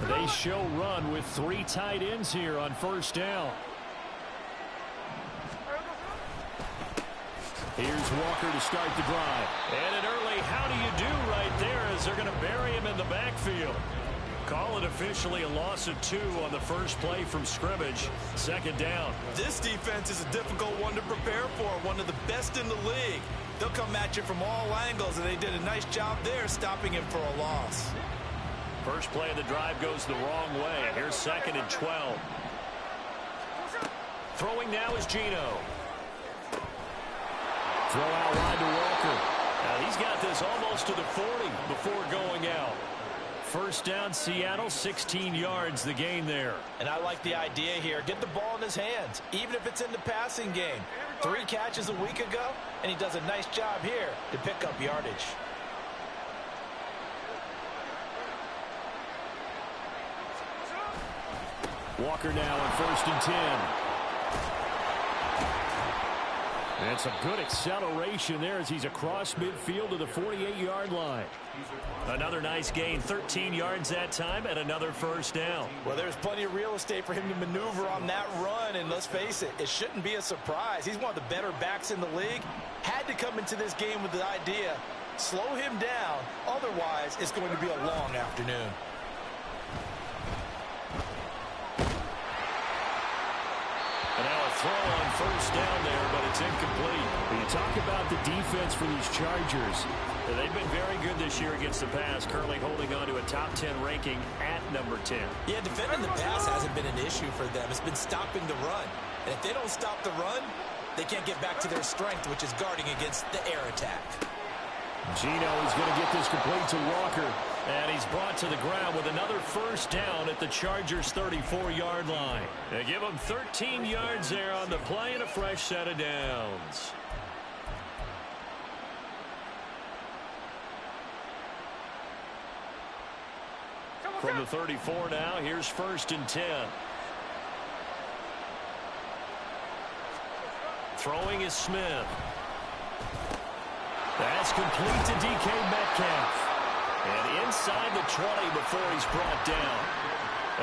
They show run with 3 tight ends here on first down. Here's Walker to start the drive. And an early how do you do right there as they're going to bury him in the backfield. Call it officially a loss of 2 on the first play from scrimmage. Second down. This defense is a difficult one to prepare for, one of the best in the league. They'll come at you from all angles, and they did a nice job there stopping him for a loss. First play of the drive goes the wrong way. Here's 2nd and 12. Throwing now is Geno. Throw out wide to Walker. Now he's got this almost to the 40 before going out. First down, Seattle, 16 yards the gain there. And I like the idea here. Get the ball in his hands, even if it's in the passing game. 3 catches a week ago, and he does a nice job here to pick up yardage. Walker now on 1st and 10. And some good acceleration there as he's across midfield to the 48-yard line. Another nice gain, 13 yards that time, and another first down. Well, there's plenty of real estate for him to maneuver on that run, and let's face it, it shouldn't be a surprise. He's one of the better backs in the league. Had to come into this game with the idea, slow him down, otherwise it's going to be a long afternoon. And now a throw on first down there, but it's incomplete. When you talk about the defense for these Chargers, they've been very good this year against the pass, currently holding on to a top 10 ranking at number 10. Yeah, defending the pass hasn't been an issue for them. It's been stopping the run. And if they don't stop the run, they can't get back to their strength, which is guarding against the air attack. Geno is going to get this complete to Walker. And he's brought to the ground with another first down at the Chargers' 34-yard line. They give him 13 yards there on the play and a fresh set of downs. From the 34 now, here's 1st and 10. Throwing is Smith. That's complete to DK Metcalf. And inside the 20 before he's brought down.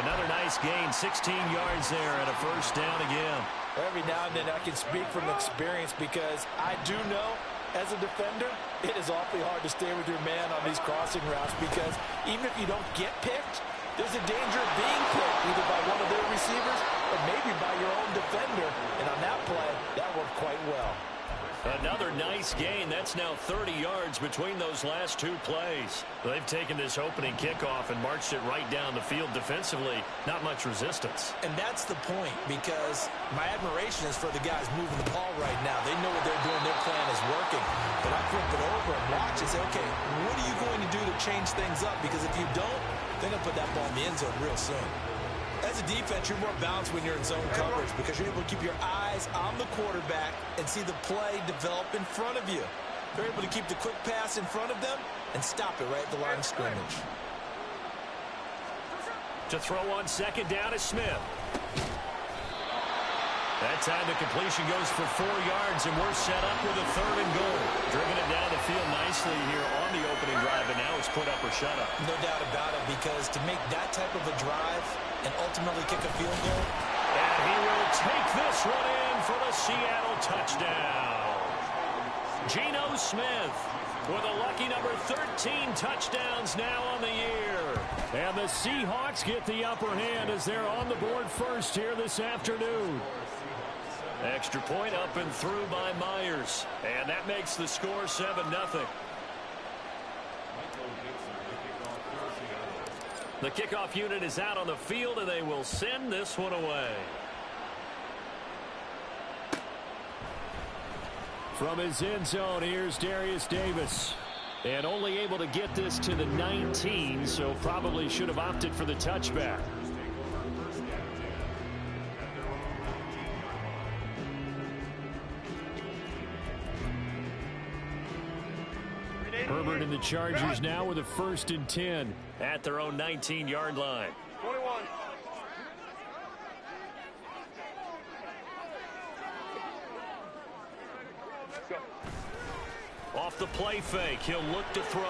Another nice gain, 16 yards there and a first down again. Every now and then I can speak from experience because I do know as a defender it is awfully hard to stay with your man on these crossing routes because even if you don't get picked, there's a danger of being picked either by one of their receivers or maybe by your own defender. And on that play, that worked quite well. Another nice gain. That's now 30 yards between those last 2 plays. They've taken this opening kickoff and marched it right down the field defensively. Not much resistance. And that's the point because my admiration is for the guys moving the ball right now. They know what they're doing. Their plan is working. But I flip it over and watch and say, okay, what are you going to do to change things up? Because if you don't, they're going to put that ball in the end zone real soon. As a defense, you're more balanced when you're in zone coverage because you're able to keep your eyes on the quarterback and see the play develop in front of you. They're able to keep the quick pass in front of them and stop it right at the line of scrimmage. To throw on 2nd down is Smith. That time the completion goes for 4 yards, and we're set up with a 3rd and goal. Driven it down the field nicely here on the opening drive, and now it's put up or shut up. No doubt about it, because to make that type of a drive and ultimately kick a field goal. And he will take this one in for the Seattle touchdown. Geno Smith with a lucky number 13 touchdowns now on the year. And the Seahawks get the upper hand as they're on the board first here this afternoon. Extra point up and through by Myers. And that makes the score 7-0. The kickoff unit is out on the field, and they will send this one away. From his end zone, here's Darius Davis. And only able to get this to the 19, so probably should have opted for the touchback. Herbert and the Chargers now with a 1st and 10 at their own 19-yard line. 21. Off the play fake, he'll look to throw.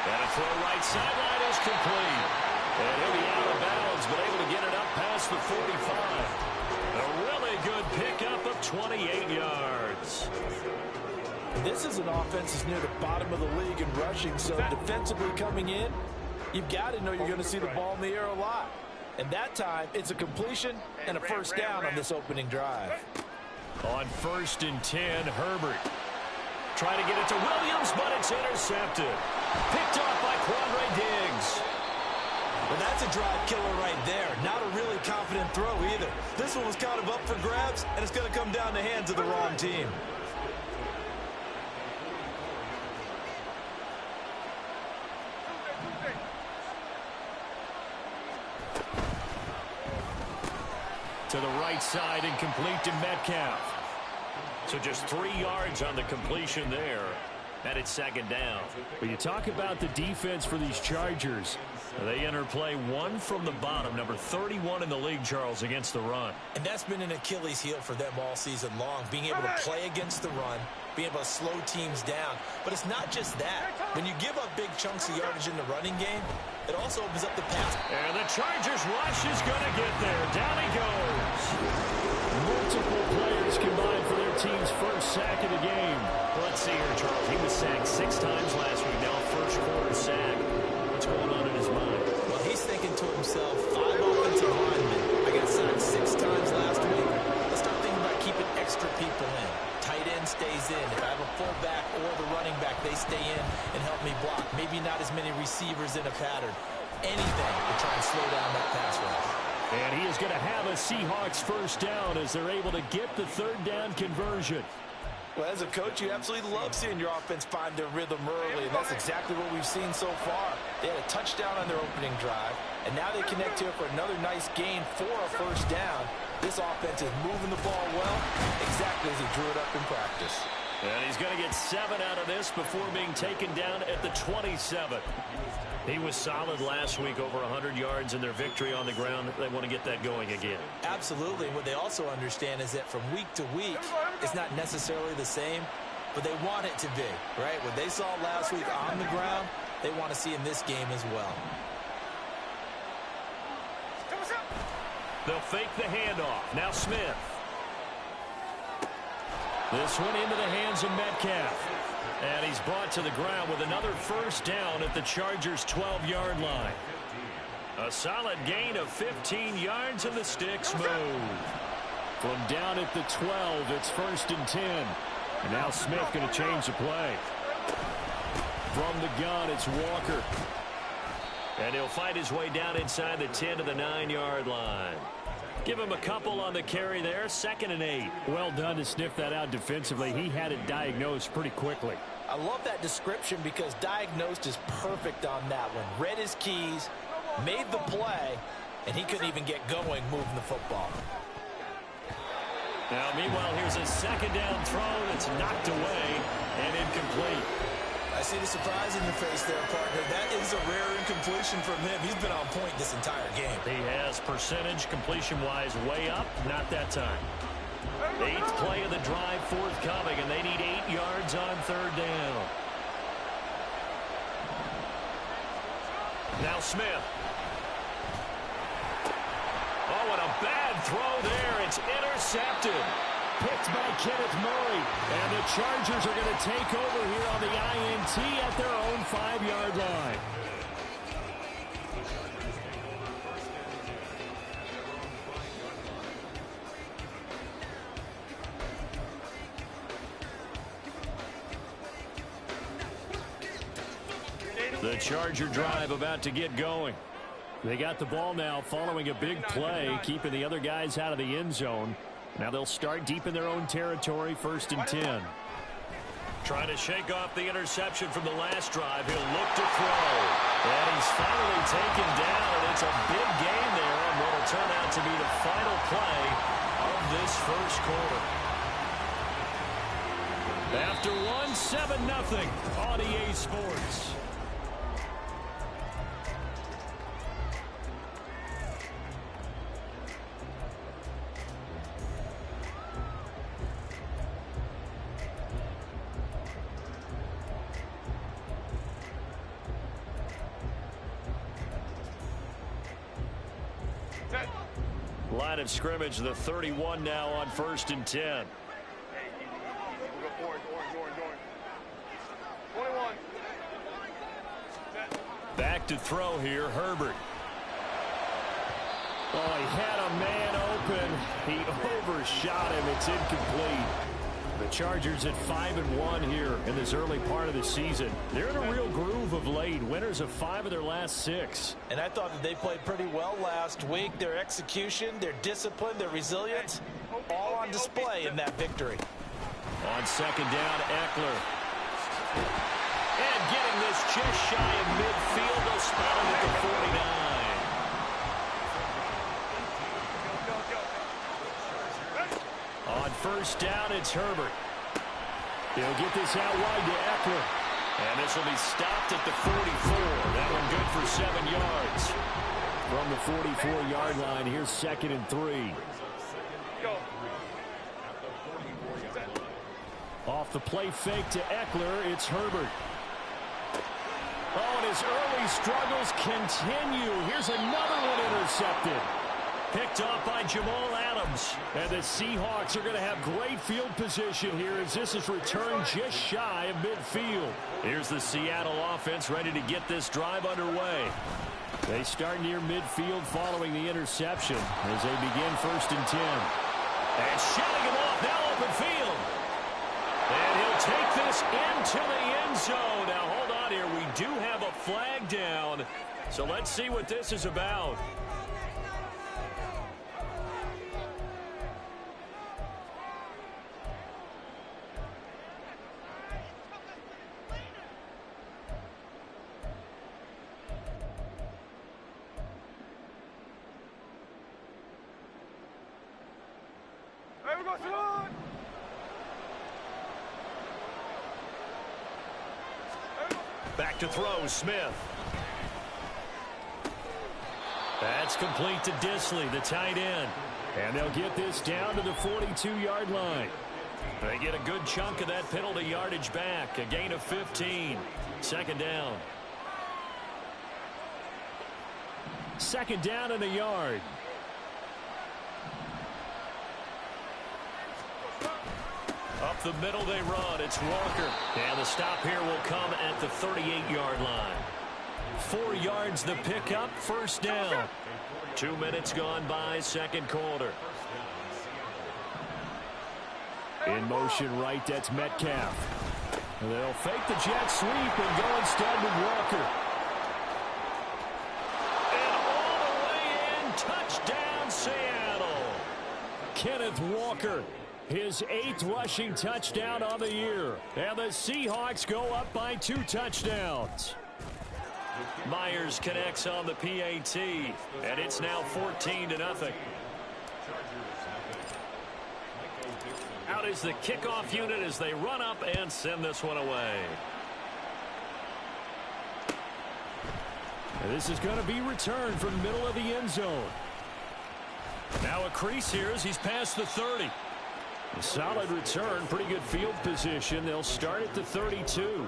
And a throw right sideline is complete. And he'll be out of bounds, but able to get it up past the 45. A really good pickup of 28 yards. This is an offense that's near the bottom of the league in rushing, so defensively coming in, you've got to know you're going to see the ball in the air a lot. And that time, it's a completion and a first down on this opening drive. On 1st and 10, Herbert. Trying to get it to Williams, but it's intercepted. Picked off by Quandre Diggs. Well, that's a drive killer right there. Not a really confident throw either. This one was kind of up for grabs, and it's going to come down the hands of the wrong team. To the right side and complete to Metcalf. So just 3 yards on the completion there. And it's 2nd down. When you talk about the defense for these Chargers, they enter play 1 from the bottom, number 31 in the league, Charles, against the run. And that's been an Achilles heel for them all season long, being able to play against the run, being able to slow teams down. But it's not just that. When you give up big chunks of yardage in the running game, it also opens up the pass. And the Chargers rush is going to get there. Down he goes. multiple players combined for their team's first sack of the game. Let's see here, Charles. He was sacked 6 times last week. Now first quarter sack. What's going on in his mind? Well, he's thinking to himself, 5 offensive linemen. I got sacked 6 times last week. Let's start thinking about keeping extra people in. Tight end stays in. If I have a fullback or the running back, they stay in and help me block. Maybe not as many receivers in a pattern. Anything to try and slow down that pass rush. And he is going to have a Seahawks first down as they're able to get the 3rd down conversion. Well, as a coach, you absolutely love seeing your offense find their rhythm early, and that's exactly what we've seen so far. They had a touchdown on their opening drive, and now they connect here for another nice gain for a first down. This offense is moving the ball well, exactly as he drew it up in practice. And he's going to get 7 out of this before being taken down at the 27. He was solid last week, over 100 yards in their victory on the ground. They want to get that going again. Absolutely. What they also understand is that from week to week, it's not necessarily the same, but they want it to be, right? What they saw last week on the ground, they want to see in this game as well. They'll fake the handoff. Now Smith. This one into the hands of Metcalf. And he's brought to the ground with another first down at the Chargers' 12-yard line. A solid gain of 15 yards, and the sticks move. From down at the 12, it's 1st and 10. And now Smith going to change the play. From the gun, it's Walker. And he'll fight his way down inside the 10 to the 9-yard line. Give him a couple on the carry there. 2nd and 8. Well done to sniff that out defensively. He had it diagnosed pretty quickly. I love that description because diagnosed is perfect on that one. Read his keys, made the play, and he couldn't even get going moving the football. Now, meanwhile, here's a 2nd down throw that's knocked away and incomplete. I see the surprise in your face there, partner. That is a rare incompletion from him. He's been on point this entire game. He has percentage completion-wise way up. Not that time. 8th play of the drive forthcoming, and they need 8 yards on 3rd down. Now Smith. Oh, and a bad throw there. It's intercepted. Picked by Kenneth Murray. And the Chargers are going to take over here on the INT at their own 5-yard line. The Charger drive about to get going. They got the ball now following a big play, keeping the other guys out of the end zone. Now they'll start deep in their own territory, 1st and 10. Trying to shake off the interception from the last drive. He'll look to throw. And he's finally taken down, and it's a big gain there on what will turn out to be the final play of this first quarter. After one, 7-0 on EA Sports. Line of scrimmage, the 31 now on 1st and 10. Back to throw here, Herbert. Oh, he had a man open. He overshot him. It's incomplete. The Chargers at 5-1 here in this early part of the season. They're in a real groove of late. Winners of 5 of their last 6. And I thought that they played pretty well last week. Their execution, their discipline, their resilience, all on display in that victory. On 2nd down, Eckler. And getting this just shy of midfield. They'll spot him at the 49. On 1st down, it's Herbert. He'll get this out wide to Eckler. And this will be stopped at the 44. That one good for 7 yards. From the 44-yard line, here's 2nd and 3. Off the play fake to Eckler, it's Herbert. Oh, and his early struggles continue. Here's another one intercepted. Picked off by Jamal Adams. And the Seahawks are going to have great field position here as this is returned just shy of midfield. Here's the Seattle offense ready to get this drive underway. They start near midfield following the interception as they begin 1st and 10. And shutting him off now open field. And he'll take this into the end zone. Now hold on here. We do have a flag down. So let's see what this is about. Back to throw, Smith. That's complete to Disley, the tight end. And they'll get this down to the 42-yard line. They get a good chunk of that penalty yardage back. A gain of 15. 2nd down. 2nd down and a yard. Up the middle they run. It's Walker. And the stop here will come at the 38-yard line. 4 yards the pickup. 1st down. 2 minutes gone by, 2nd quarter. In motion right, that's Metcalf. They'll fake the jet sweep and go instead with Walker. And all the way in, touchdown Seattle. Kenneth Walker. His 8th rushing touchdown on the year. And the Seahawks go up by 2 touchdowns. Myers connects on the PAT. And it's now 14-0. Out is the kickoff unit as they run up and send this one away. And this is going to be returned from the middle of the end zone. Now a crease here as he's past the 30. A solid return, pretty good field position. They'll start at the 32.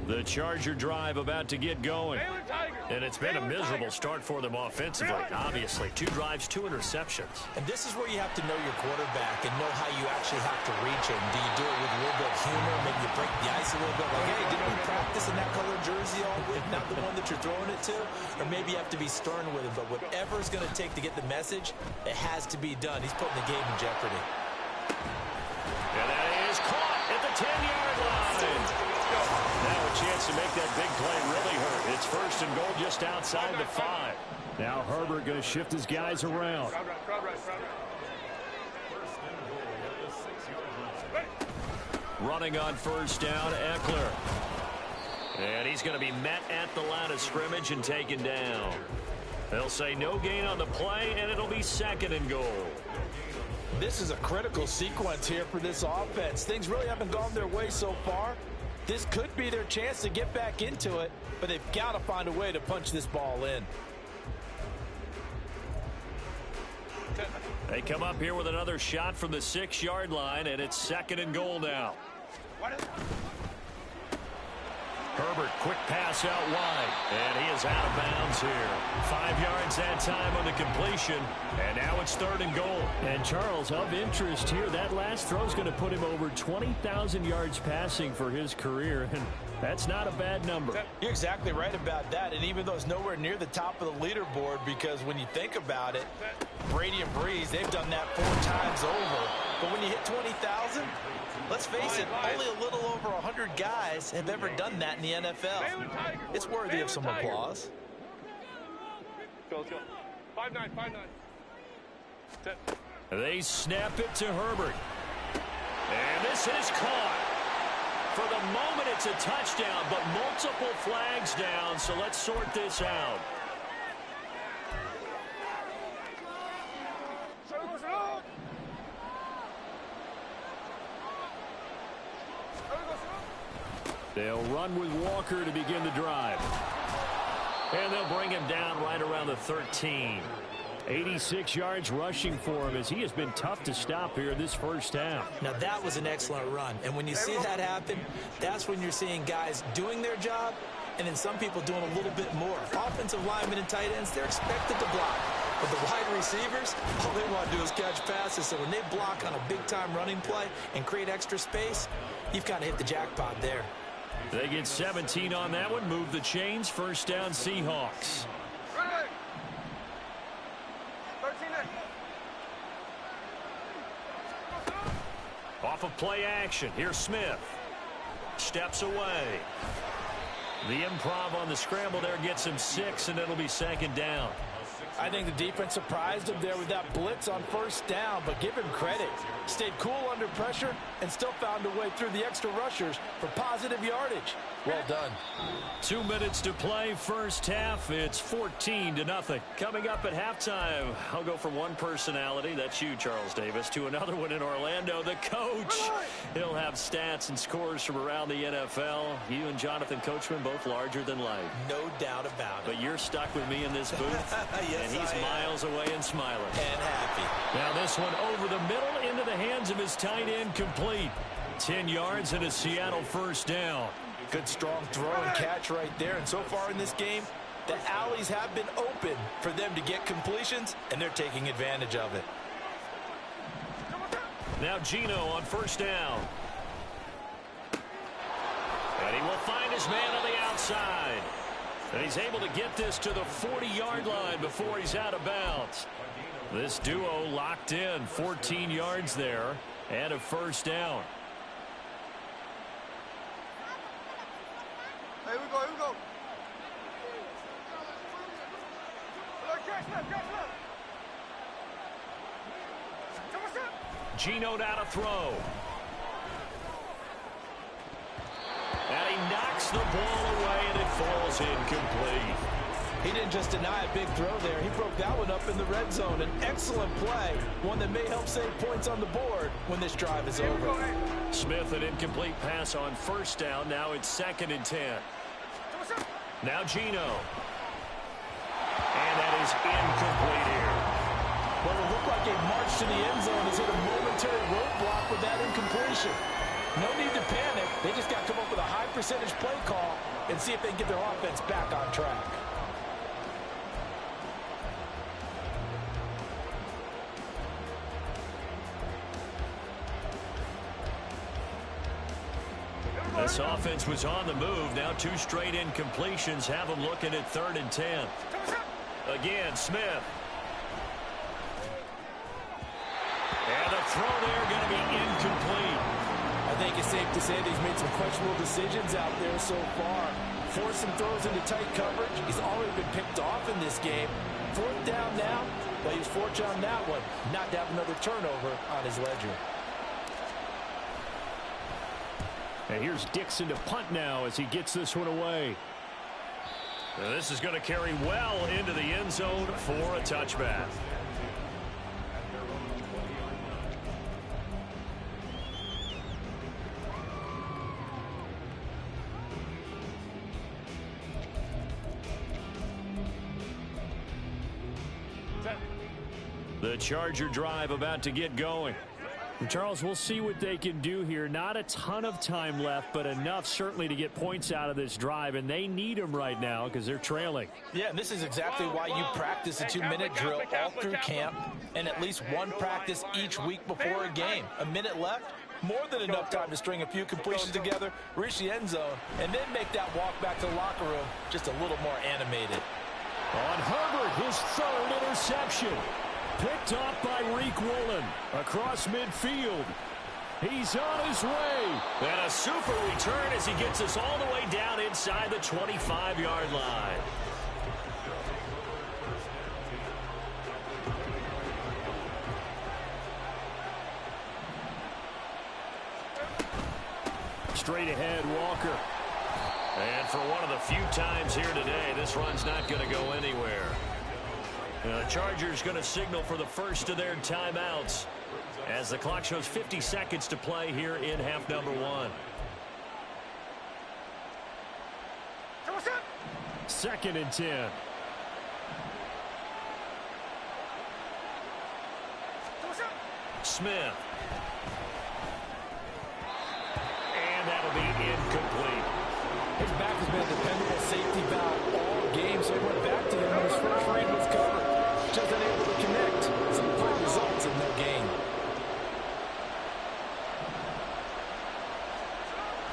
The Charger drive about to get going. And it's been a miserable start for them offensively. Obviously, 2 drives, 2 interceptions. And this is where you have to know your quarterback and know how you actually have to reach him. Do you do it with a little bit of humor? Maybe you break the ice a little bit. Like, hey, didn't we practice in that color jersey all week? Not the one that you're throwing it to? Or maybe you have to be stern with him. But whatever it's going to take to get the message, it has to be done. He's putting the game in jeopardy. And that is caught at the 10-yard line. Now a chance to make that big play really hurt. It's 1st and goal just outside the 5. Now Herbert going to shift his guys around. Running on 1st down, Eckler. And he's going to be met at the line of scrimmage and taken down. They'll say no gain on the play, and it'll be 2nd and goal. This is a critical sequence here for this offense. Things really haven't gone their way so far. This could be their chance to get back into it, but they've got to find a way to punch this ball in. They come up here with another shot from the 6-yard line, and it's 2nd and goal now. Herbert, quick pass out wide. And he is out of bounds here. 5 yards that time on the completion. And now it's 3rd and goal. And Charles, of interest here, that last throw is going to put him over 20,000 yards passing for his career. And that's not a bad number. You're exactly right about that. And even though it's nowhere near the top of the leaderboard, because when you think about it, Brady and Breeze, they've done that 4 times over. But when you hit 20,000, let's face it, only a little over 100 guys have ever done that in the NFL. It's worthy of some applause. Let's go. 5-9, 5-9. They snap it to Herbert. And this is caught. For the moment, it's a touchdown, but multiple flags down, so let's sort this out. They'll run with Walker to begin the drive. And they'll bring him down right around the 13. 86 yards rushing for him as he has been tough to stop here this first half. Now, that was an excellent run. And when you see that happen, that's when you're seeing guys doing their job and then some people doing a little bit more. Offensive linemen and tight ends, they're expected to block. But the wide receivers, all they want to do is catch passes. So when they block on a big-time running play and create extra space, you've got to hit the jackpot there. They get 17 on that one. Move the chains. First down, Seahawks. Off of play action. Here's Smith. Steps away. The improv on the scramble there gets him 6, and it'll be 2nd down. I think the defense surprised him there with that blitz on first down, but give him credit. Stayed cool under pressure and still found a way through the extra rushers for positive yardage. Well done. 2 minutes to play first half. It's 14-0. Coming up at halftime, I'll go from one personality, that's you, Charles Davis, to another one in Orlando, the coach. He'll have stats and scores from around the NFL. You and Jonathan Coachman both larger than life. No doubt about it. But you're stuck with me in this booth. Yes, and he's miles away and smiling. And happy. Now this one over the middle into the hands of his tight end, complete. 10 yards and a Seattle first down. Good strong throw and catch right there. And so far in this game, the alleys have been open for them to get completions, and they're taking advantage of it. Now Geno on first down. And he will find his man on the outside. And he's able to get this to the 40-yard line before he's out of bounds. This duo locked in, 14 yards there, and a first down. Here we go. Geno down to throw. And he knocks the ball away, and it falls incomplete. He didn't just deny a big throw there. He broke that one up in the red zone. An excellent play, one that may help save points on the board when this drive is over. Smith, an incomplete pass on first down. Now it's 2nd and 10. Now Geno. And that is incomplete here. Well, it looked like a march to the end zone has hit a momentary roadblock with that incompletion. No need to panic. They just got to come up with a high percentage play call and see if they can get their offense back on track. This offense was on the move. Now 2 straight incompletions have them looking at 3rd and 10. Again, Smith. And the throw there going to be incomplete. I think it's safe to say that he's made some questionable decisions out there so far. Forced some throws into tight coverage. He's already been picked off in this game. 4th down now, but he was fortunate on that one not to have another turnover on his ledger. And here's Dixon to punt now as he gets this one away. And this is going to carry well into the end zone for a touchback. The Charger drive about to get going. Charles, we'll see what they can do here. Not a ton of time left, but enough certainly to get points out of this drive, and they need them right now because they're trailing. Yeah, and this is exactly why you practice a 2-minute drill all through camp and at least one practice each week before a game. A minute left, more than enough time to string a few completions together, reach the end zone, and then make that walk back to the locker room just a little more animated. On Herbert, his third interception. Picked off by Reek Woolen across midfield. He's on his way. And a super return as he gets us all the way down inside the 25-yard line. Straight ahead, Walker. And for one of the few times here today, this run's not going to go anywhere. The Chargers going to signal for the first of their timeouts as the clock shows 50 seconds to play here in half number 1. Second and 10. Smith. And that'll be incomplete. His back has been a dependable safety valve all game, so he went back to him when his first read was covered. Just unable to connect. So the play results in no gain.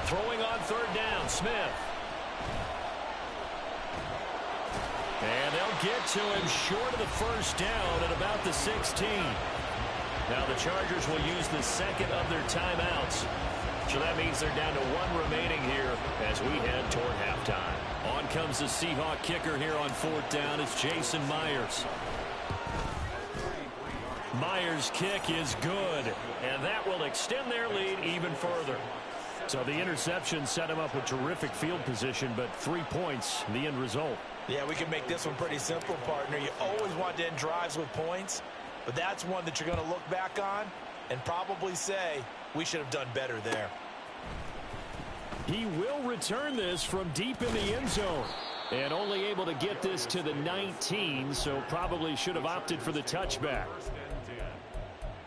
Throwing on third down, Smith. And they'll get to him short of the first down at about the 16. Now the Chargers will use the second of their timeouts. So that means they're down to one remaining here as we head toward halftime. On comes the Seahawk kicker here on fourth down. It's Jason Myers. Myers' kick is good, and that will extend their lead even further. So the interception set him up with terrific field position, but 3 points, the end result. Yeah, we can make this one pretty simple, partner. You always want to end drives with points, but that's one that you're going to look back on and probably say, we should have done better there. He will return this from deep in the end zone. And only able to get this to the 19, so probably should have opted for the touchback.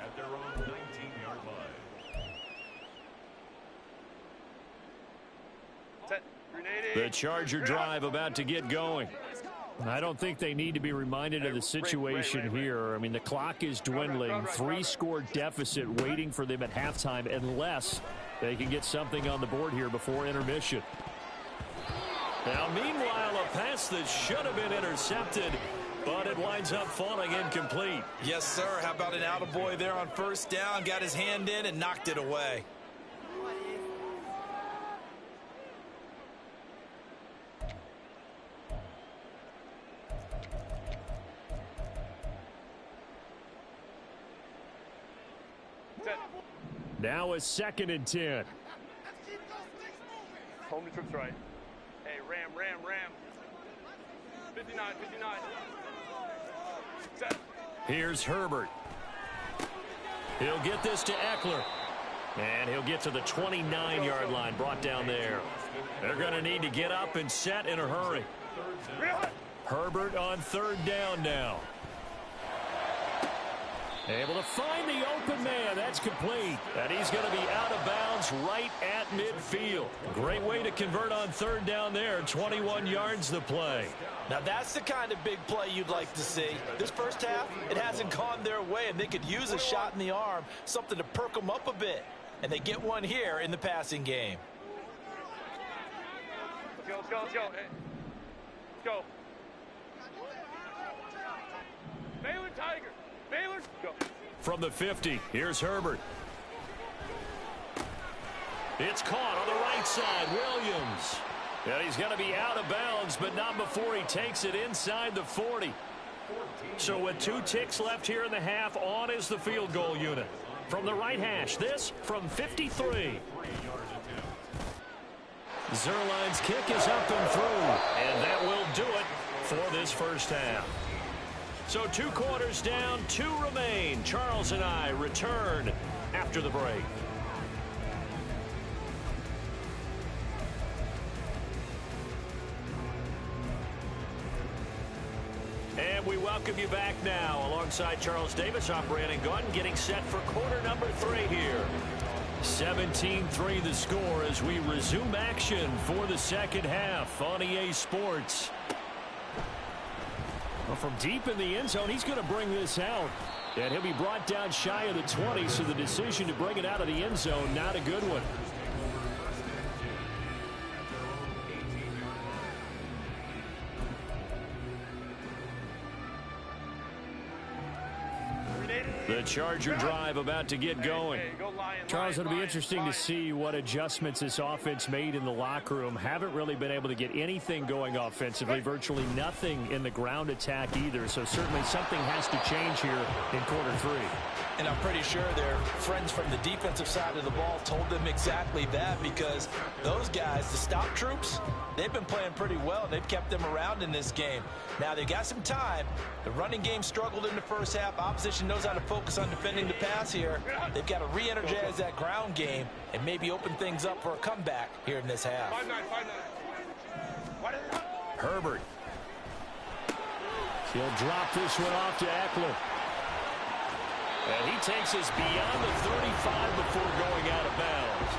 At their own 19-yard line. Set. Grenade. The Charger drive about to get going. I don't think they need to be reminded of the situation here. I mean, the clock is dwindling. 3-score deficit waiting for them at halftime unless they can get something on the board here before intermission. Now, meanwhile, a pass that should have been intercepted, but it winds up falling incomplete. Yes, sir. How about an attaboy there on first down? Got his hand in and knocked it away. Set. Now a second and 10. Home to trips right. Hey, ram. 59. Set. Here's Herbert. He'll get this to Eckler. And he'll get to the 29-yard line, brought down there. They're going to need to get up and set in a hurry. Herbert on third down now. Able to find the open man. That's complete. And he's going to be out of bounds right at midfield. Great way to convert on third down there. 21 yards the play. Now that's the kind of big play you'd like to see. This first half, it hasn't gone their way, and they could use a shot in the arm, something to perk them up a bit. And they get one here in the passing game. Let's go. Hey. Let's go. Baylor Tiger. Baylor, go. From the 50, here's Herbert. It's caught on the right side, Williams. And he's going to be out of bounds, but not before he takes it inside the 40. So with 2 ticks left here in the half, on is the field goal unit. From the right hash, this from 53. Zerline's kick is up and through, and that will do it for this first half. So 2 quarters down, 2 remain. Charles and I return after the break. And we welcome welcome you back now alongside Charles Davis, operating gun, getting set for quarter number 3 here. 17-3 the score as we resume action for the second half on EA Sports. Well, from deep in the end zone, he's going to bring this out. And he'll be brought down shy of the 20, so the decision to bring it out of the end zone, not a good one. The Charger drive about to get going. Charles, it'll be interesting to see what adjustments this offense made in the locker room. Haven't really been able to get anything going offensively, virtually nothing in the ground attack either. So certainly something has to change here in quarter 3. And I'm pretty sure their friends from the defensive side of the ball told them exactly that, because those guys, the stop troops, they've been playing pretty well. They've kept them around in this game. Now, they've got some time. The running game struggled in the first half. Opposition knows how to focus on defending the pass here. They've got to re-energize that ground game and maybe open things up for a comeback here in this half. 5-9. Herbert. He'll drop this one off to Eckler. And he takes us beyond the 35 before going out of bounds.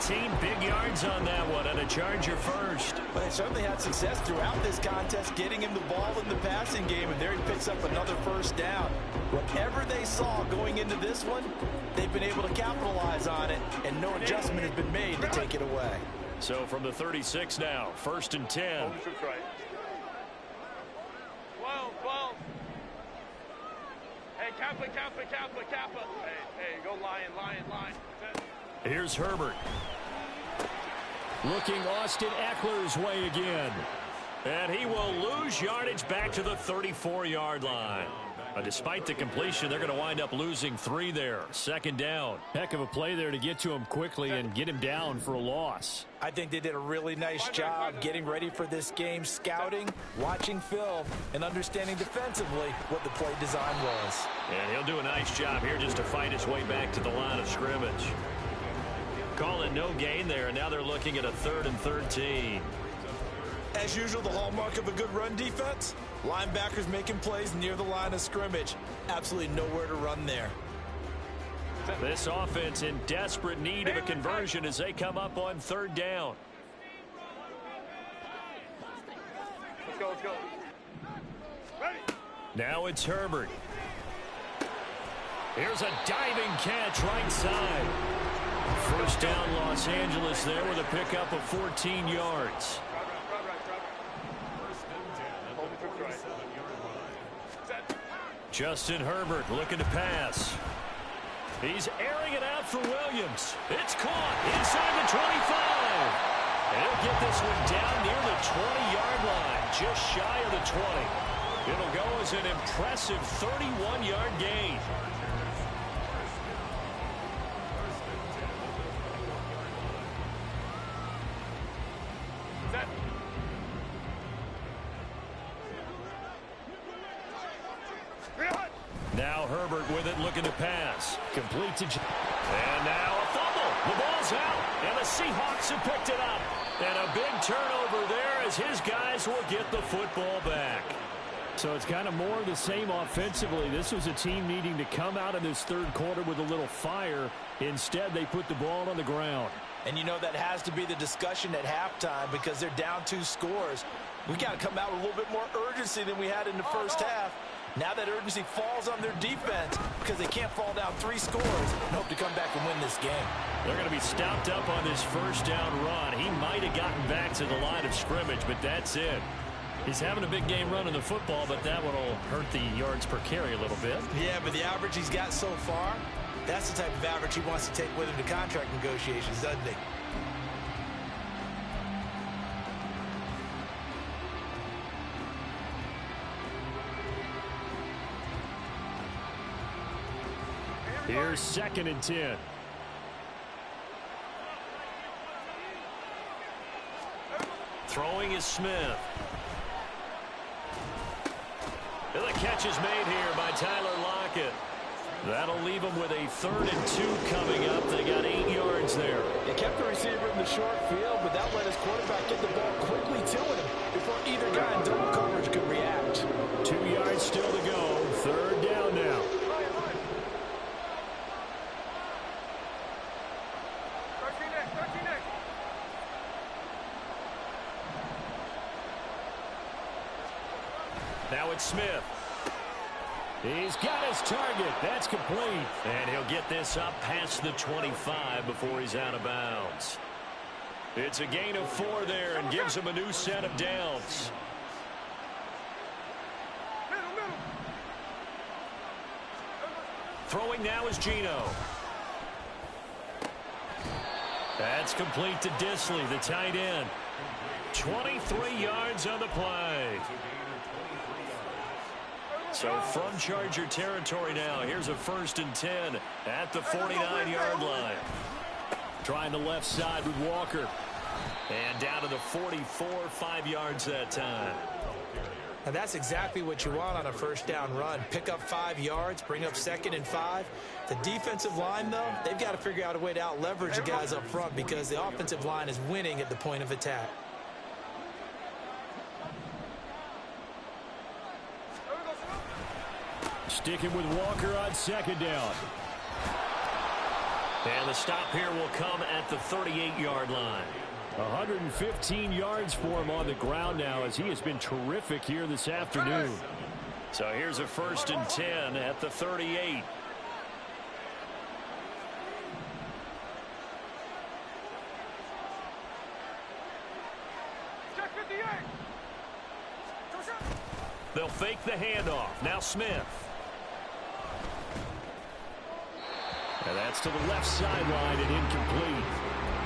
18 big yards on that one, and a Charger first. But they certainly had success throughout this contest, getting him the ball in the passing game, and there he picks up another first down. Whatever they saw going into this one, they've been able to capitalize on it, and no adjustment has been made to take it away. So from the 36 now, 1st and 10. 12. Hey, Kappa. Hey, go lion. Here's Herbert. Looking Austin Eckler's way again. And he will lose yardage back to the 34-yard line. Despite the completion, they're going to wind up losing 3 there. 2nd down. Heck of a play there to get to him quickly and get him down for a loss. I think they did a really nice job getting ready for this game, scouting, watching film, and understanding defensively what the play design was. And he'll do a nice job here just to fight his way back to the line of scrimmage. Call it no gain there, and now they're looking at a 3rd and 13. As usual, the hallmark of a good run defense, linebackers making plays near the line of scrimmage. Absolutely nowhere to run there. This offense in desperate need of a conversion as they come up on 3rd down. Let's go. Ready. Now it's Herbert. Here's a diving catch right side. First down Los Angeles there with a pickup of 14 yards. Justin Herbert looking to pass. He's airing it out for Williams. It's caught inside the 25. And he'll get this one down near the 20-yard line, just shy of the 20. It'll go as an impressive 31-yard gain. Now Herbert with it, looking to pass. Complete to... And now a fumble. The ball's out, and the Seahawks have picked it up. And a big turnover there as his guys will get the football back. So it's kind of more of the same offensively. This was a team needing to come out in this 3rd quarter with a little fire. Instead, they put the ball on the ground. And you know that has to be the discussion at halftime because they're down 2 scores. We got to come out with a little bit more urgency than we had in the first half. Now that urgency falls on their defense because they can't fall down 3 scores and hope to come back and win this game. They're going to be stopped up on this first down run. He might have gotten back to the line of scrimmage, but that's it. He's having a big game running the football, but that one will hurt the yards per carry a little bit. Yeah, but the average he's got so far, that's the type of average he wants to take with him to contract negotiations, doesn't he? Here's 2nd and 10. Throwing is Smith. And the catch is made here by Tyler Lockett. That'll leave them with a 3rd and 2 coming up. They got 8 yards there. He kept the receiver in the short field, but that let his quarterback get the ball quickly to him before either guy in double coverage could react. 2 yards still to go. 3rd down now. Now it's Smith. He's got his target. That's complete. And he'll get this up past the 25 before he's out of bounds. It's a gain of 4 there and gives him a new set of downs. Throwing now is Geno. That's complete to Disley, the tight end. 23 yards on the play. So from Charger territory now, here's a 1st and 10 at the 49-yard line. Trying the left side with Walker. And down to the 44, 5 yards that time. And that's exactly what you want on a 1st down run. Pick up 5 yards, bring up 2nd and 5. The defensive line, though, they've got to figure out a way to out-leverage the guys up front because the offensive line is winning at the point of attack. Sticking with Walker on 2nd down. And the stop here will come at the 38-yard line. 115 yards for him on the ground now as he has been terrific here this afternoon. So here's a 1st and 10 at the 38. They'll fake the handoff. Now Smith. And that's to the left sideline and incomplete.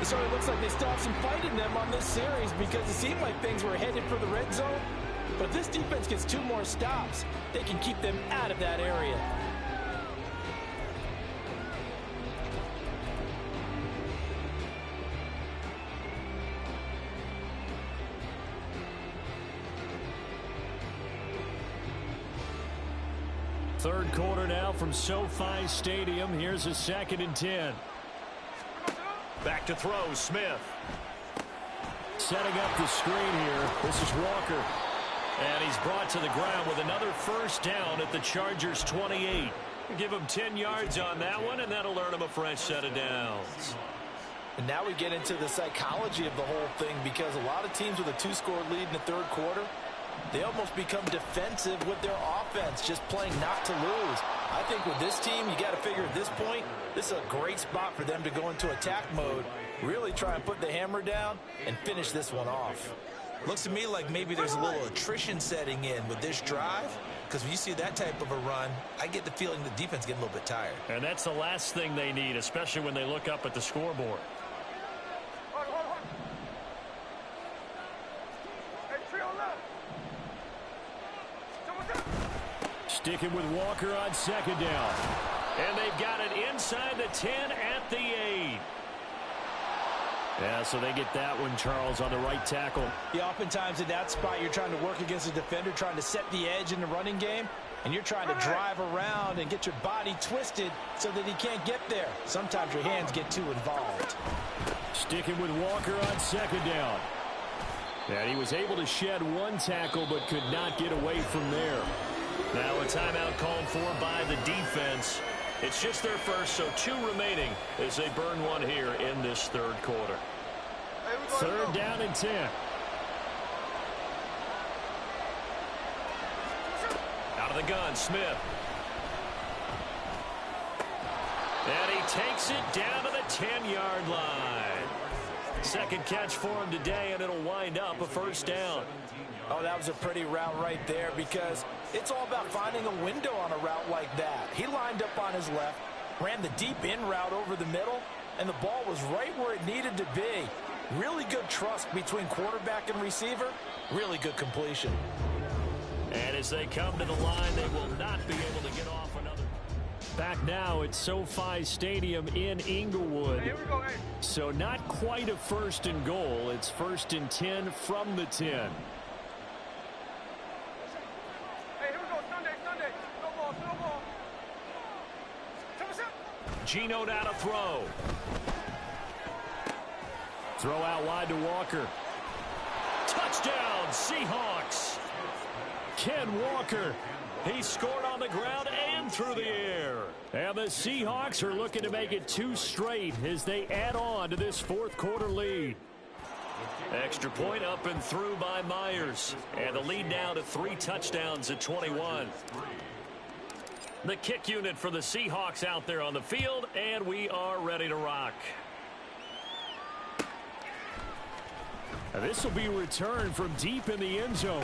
It certainly looks like they still have some fight in them on this series because it seemed like things were headed for the red zone. But if this defense gets 2 more stops, they can keep them out of that area. Third quarter now from SoFi Stadium. Here's a 2nd and 10. Back to throw, Smith. Setting up the screen here. This is Walker. And he's brought to the ground with another 1st down at the Chargers' 28. Give him 10 yards on that one, and that'll earn him a fresh set of downs. And now we get into the psychology of the whole thing because a lot of teams with a 2-score lead in the 3rd quarter, they almost become defensive with their offense, just playing not to lose. I think with this team, you got to figure at this point, this is a great spot for them to go into attack mode, really try and put the hammer down and finish this one off. Looks to me like maybe there's a little attrition setting in with this drive, because when you see that type of a run, I get the feeling the defense getting a little bit tired. And that's the last thing they need, especially when they look up at the scoreboard. Sticking with Walker on 2nd down. And they've got it inside the 10 at the 8. Yeah, so they get that one, Charles, on the right tackle. Yeah, oftentimes in that spot, you're trying to work against a defender, trying to set the edge in the running game, and you're trying to drive around and get your body twisted so that he can't get there. Sometimes your hands get too involved. Sticking with Walker on 2nd down. And he was able to shed 1 tackle but could not get away from there. Now a timeout called for by the defense. It's just their first, so 2 remaining as they burn one here in this 3rd quarter. 3rd down and 10. Out of the gun, Smith. And he takes it down to the 10-yard line. 2nd catch for him today, and it'll wind up a 1st down. Oh, that was a pretty route right there because it's all about finding a window on a route like that. He lined up on his left, ran the deep in route over the middle, and the ball was right where it needed to be. Really good trust between quarterback and receiver. Really good completion. And as they come to the line, they will not be able to get off another. Back now at SoFi Stadium in Inglewood. Hey, here we go, hey. So not quite a 1st and goal. It's 1st and 10 from the 10. Hey, here we go, Sunday. No ball. Geno down to throw. Throw out wide to Walker. Touchdown, Seahawks. Ken Walker. He scored on the ground and through the air. And the Seahawks are looking to make it 2 straight as they add on to this fourth quarter lead. Extra point up and through by Myers. And the lead now to 3 touchdowns at 21. The kick unit for the Seahawks out there on the field, and we are ready to rock. Now this will be returned from deep in the end zone.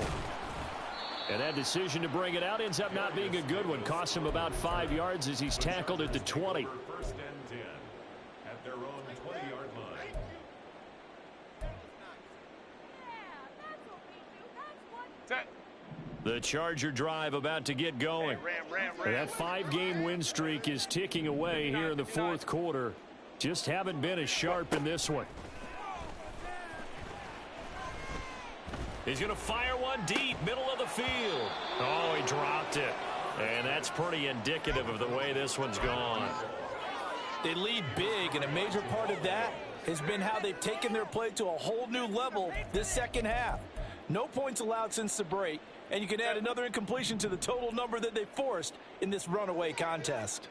And that decision to bring it out ends up not being a good one. Costs him about 5 yards as he's tackled at the 20. First and 10 at their own 20-yard line. Set. The Charger drive about to get going. Ram. That 5-game win streak is ticking away here in the fourth quarter. Just haven't been as sharp in this one. He's going to fire one deep, middle of the field. Oh, he dropped it. And that's pretty indicative of the way this one's gone. They lead big, and a major part of that has been how they've taken their play to a whole new level this second half. No points allowed since the break, and you can add another incompletion to the total number that they forced in this runaway contest.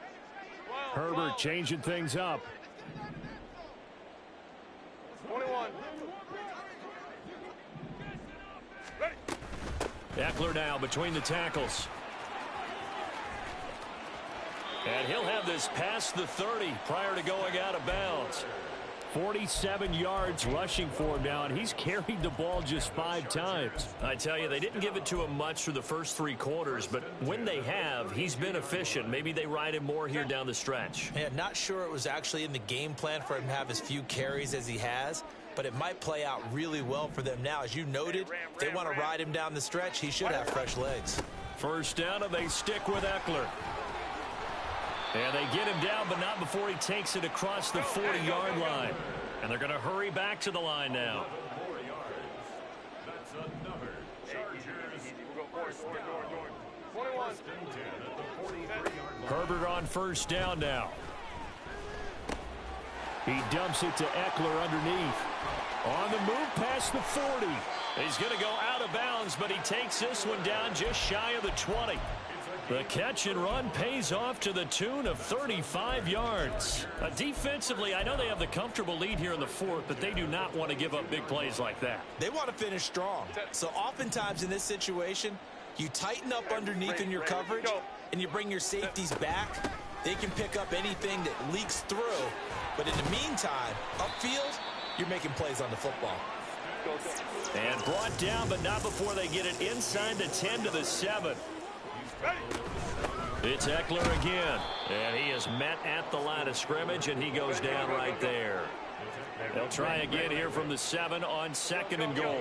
Herbert changing things up. 21. Ready. Eckler now between the tackles. And he'll have this past the 30 prior to going out of bounds. 47 yards rushing for him now, and he's carried the ball just 5 times. I tell you, they didn't give it to him much through the first 3 quarters, but when they have, he's been efficient. Maybe they ride him more here down the stretch. Yeah, not sure it was actually in the game plan for him to have as few carries as he has, but it might play out really well for them now. As you noted, if they want to ride him down the stretch, he should have fresh legs. First down, and they stick with Eckler. And they get him down, but not before he takes it across the 40-yard line. And they're going to hurry back to the line now. 4 yards. That's another Chargers. We'll go forward. 21. First and 10 at the 43-yard line. Herbert on first down now. He dumps it to Eckler underneath. On the move past the 40. He's going to go out of bounds, but he takes this one down just shy of the 20. The catch and run pays off to the tune of 35 yards. Defensively, I know they have the comfortable lead here in the fourth, but they do not want to give up big plays like that. They want to finish strong. So oftentimes in this situation, you tighten up underneath in your coverage, and you bring your safeties back. They can pick up anything that leaks through. But in the meantime, upfield, you're making plays on the football. And brought down, but not before they get it inside the 10 to the 7. It's Eckler again, and he is met at the line of scrimmage, and he goes down right there. They'll try again here from the 7 on 2nd and goal.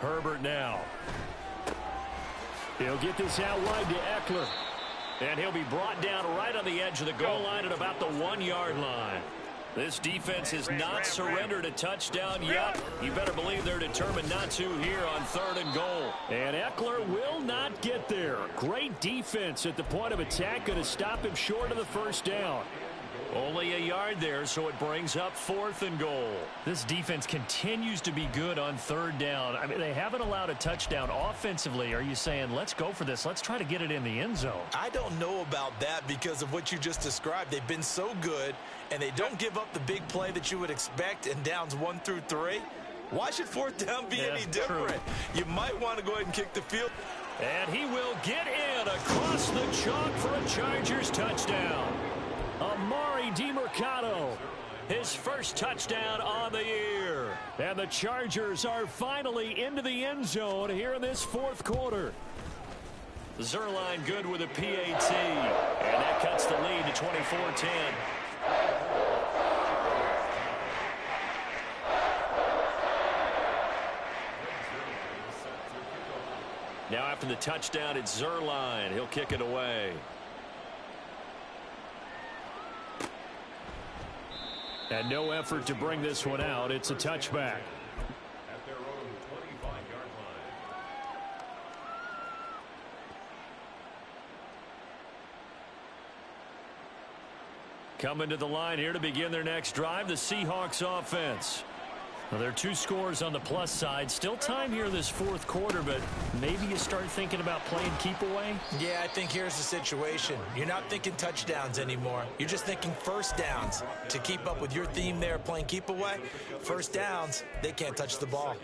Herbert now. He'll get this out wide to Eckler, and he'll be brought down right on the edge of the goal line at about the 1-yard line. This defense has not surrendered a touchdown yet. You better believe they're determined not to here on 3rd and goal. And Eckler will not get there. Great defense at the point of attack, going to stop him short of the first down. Only a yard there, so it brings up 4th and goal. This defense continues to be good on 3rd down. I mean, they haven't allowed a touchdown offensively. Are you saying, let's go for this? Let's try to get it in the end zone. I don't know about that because of what you just described. They've been so good, and they don't give up the big play that you would expect in downs 1 through 3. Why should 4th down be any different? True. You might want to go ahead and kick the field. And he will get in across the chalk for a Chargers touchdown. Amari DiMercato, His first touchdown on the year. and the Chargers are finally into the end zone here in this fourth quarter. Zerline good with a PAT, and that cuts the lead to 24-10. Now after the touchdown, it's Zerline. He'll kick it away. And no effort to bring this one out. It's a touchback. At their own 25-yard line. Coming to the line here to begin their next drive, the Seahawks offense. Well, there are 2 scores on the plus side. Still time here in this fourth quarter, but maybe you start thinking about playing keep away? Yeah, I think here's the situation. You're not thinking touchdowns anymore. You're just thinking first downs. To keep up with your theme there, playing keep away, first downs, they can't touch the ball.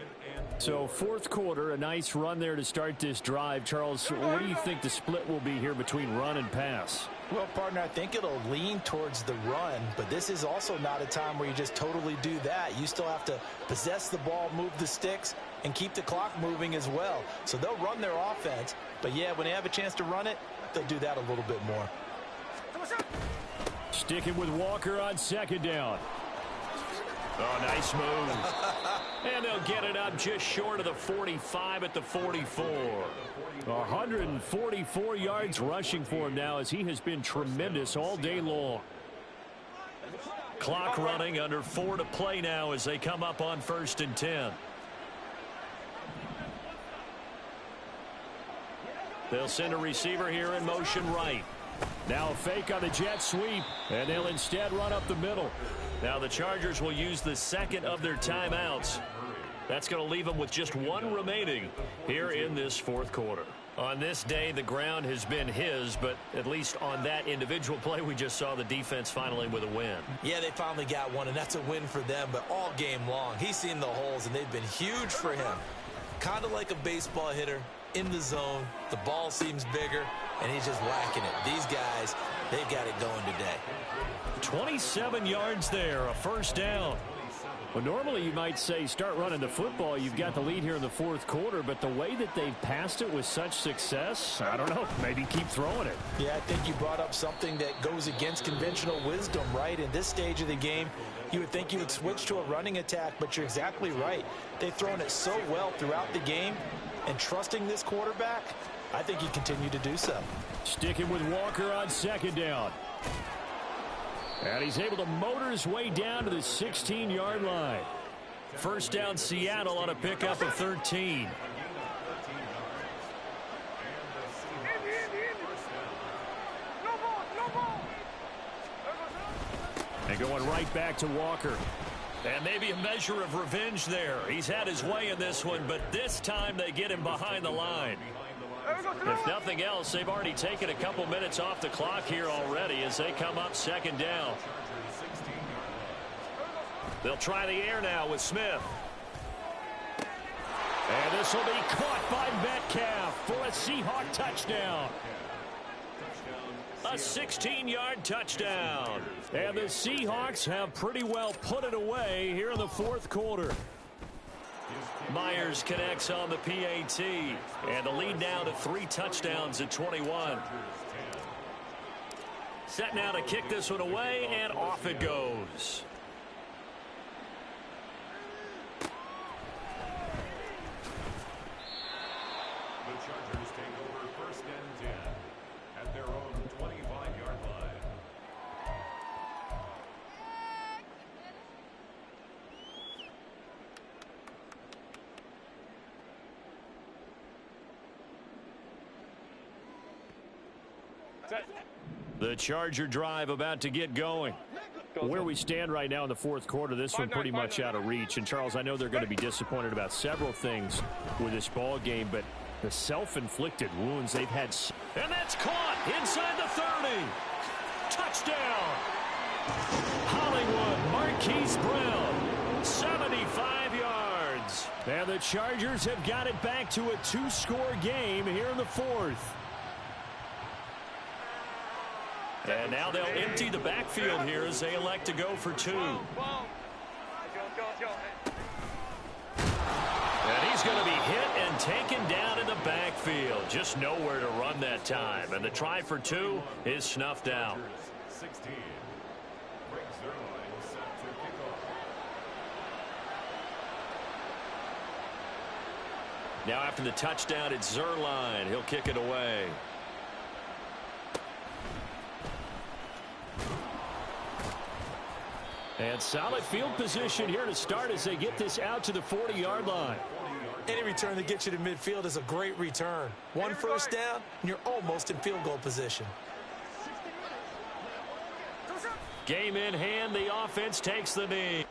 So fourth quarter, a nice run there to start this drive. Charles, what do you think the split will be here between run and pass? Well, partner, I think it'll lean towards the run, but this is also not a time where you just totally do that. You still have to possess the ball, move the sticks, and keep the clock moving as well. So they'll run their offense, but yeah, when they have a chance to run it, they'll do that a little bit more. Sticking with Walker on second down. Oh, nice move. And they'll get it up just short of the 45 at the 44. 144 yards rushing for him now as he has been tremendous all day long. Clock running, under 4 to play now as they come up on 1st and 10. They'll send a receiver here in motion right. Now a fake on the jet sweep, and they'll instead run up the middle. Now the Chargers will use the second of their timeouts. That's going to leave them with just 1 remaining here in this fourth quarter. On this day, the ground has been his, but at least on that individual play, we just saw the defense finally with a win. Yeah, they finally got one, and that's a win for them, but all game long, he's seen the holes, and they've been huge for him. Kind of like a baseball hitter in the zone. The ball seems bigger, and he's just whacking it. These guys, they've got it going today. 27 yards there, a first down. Well, normally you might say start running the football. You've got the lead here in the fourth quarter, but the way that they've passed it with such success, I don't know, maybe keep throwing it. Yeah, I think you brought up something that goes against conventional wisdom, right? In this stage of the game, you would think you would switch to a running attack, but you're exactly right. They've thrown it so well throughout the game, and trusting this quarterback, I think he continued to do so. Sticking with Walker on second down. And he's able to motor his way down to the 16-yard line. First down, Seattle on a pickup of 13. And going right back to Walker. And maybe a measure of revenge there. He's had his way in this one, but this time they get him behind the line. If nothing else, they've already taken a couple minutes off the clock here already as they come up second down. They'll try the air now with Smith. And this will be caught by Metcalf for a Seahawk touchdown. A 16-yard touchdown. And the Seahawks have pretty well put it away here in the fourth quarter. Myers connects on the PAT, and the lead now to 3 touchdowns at 21. Set now to kick this one away, and off it goes. The Chargers take over 1st and 10 at their own 25-yard line. The Charger drive about to get going. Where we stand right now in the fourth quarter, this one pretty much out of reach. And, Charles, I know they're going to be disappointed about several things with this ball game, but the self-inflicted wounds they've had. And that's caught inside the 30. Touchdown. Hollywood Marquise Brown, 75 yards. And the Chargers have got it back to a 2-score game here in the fourth. And now they'll empty the backfield here as they elect to go for 2. And he's going to be hit and taken down in the backfield. Just nowhere to run that time. And the try for 2 is snuffed out. 16. Brings their line set to kick off. Now after the touchdown, it's Zerline. He'll kick it away. And solid field position here to start as they get this out to the 40-yard line. Any return that gets you to midfield is a great return. 1 first down, and you're almost in field goal position. Game in hand, the offense takes the knee.